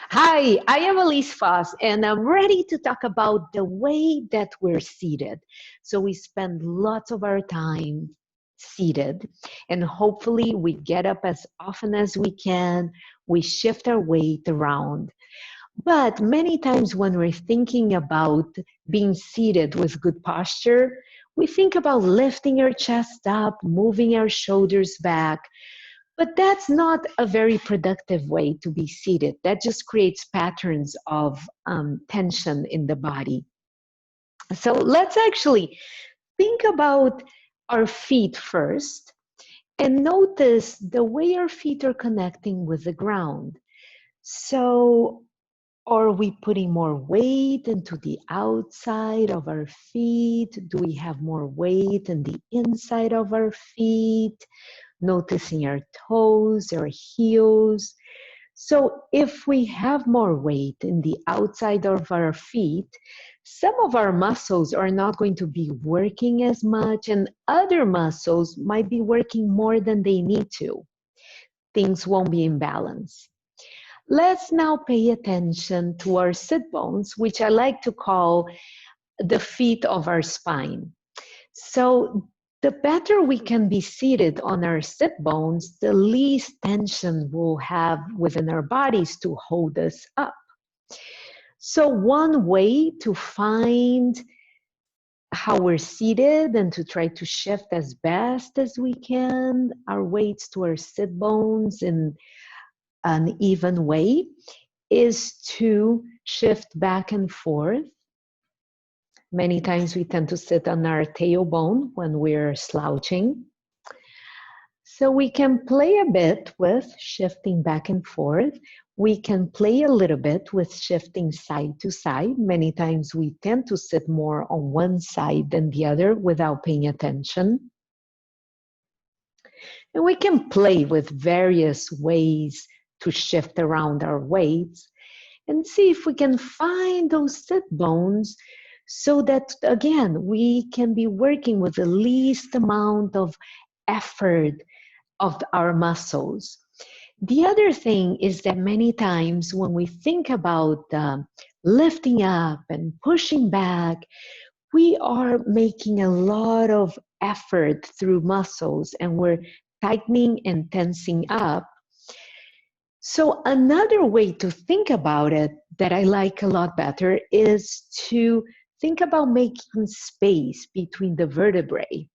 Hi, I am Elise Foss, and I'm ready to talk about the way that we're seated. So, we spend lots of our time seated, and hopefully, we get up as often as we can. We shift our weight around. But many times, when we're thinking about being seated with good posture, we think about lifting our chest up, moving our shoulders back, but that's not a very productive way to be seated. That just creates patterns of tension in the body. So let's actually think about our feet first and notice the way our feet are connecting with the ground. So, are we putting more weight into the outside of our feet? Do we have more weight in the inside of our feet? Noticing our toes, our heels. So if we have more weight in the outside of our feet, some of our muscles are not going to be working as much, and other muscles might be working more than they need to. Things won't be in balance. Let's now pay attention to our sit bones, which I like to call the feet of our spine. So the better we can be seated on our sit bones, the least tension we'll have within our bodies to hold us up. So one way to find how we're seated and to try to shift as best as we can our weights to our sit bones in an even way is to shift back and forth. Many times we tend to sit on our tailbone when we're slouching. So we can play a bit with shifting back and forth. We can play a little bit with shifting side to side. Many times we tend to sit more on one side than the other without paying attention. And we can play with various ways to shift around our weights and see if we can find those sit bones so that, again, we can be working with the least amount of effort of our muscles. The other thing is that many times when we think about lifting up and pushing back, we are making a lot of effort through muscles and we're tightening and tensing up. So, another way to think about it that I like a lot better is to think about making space between the vertebrae.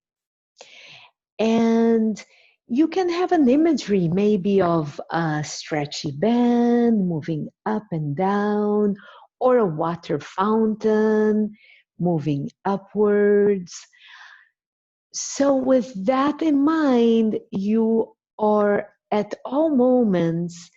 And you can have an imagery maybe of a stretchy band moving up and down, or a water fountain moving upwards. So, with that in mind, you are at all moments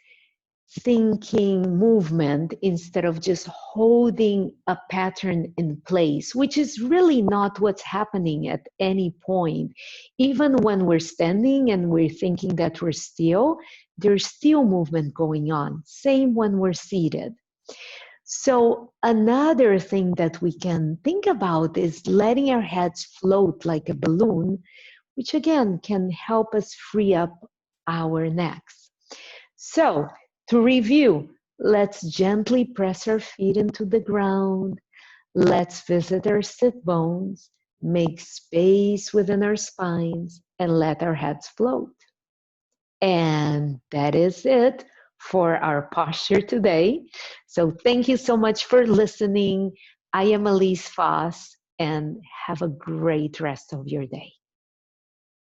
thinking movement instead of just holding a pattern in place, which is really not what's happening at any point. Even when we're standing and we're thinking that we're still, there's still movement going on. Same when we're seated. So another thing that we can think about is letting our heads float like a balloon, which again can help us free up our necks. So to review, let's gently press our feet into the ground. Let's visit our sit bones, make space within our spines, and let our heads float. And that is it for our posture today. So thank you so much for listening. I am Elise Foss, and have a great rest of your day.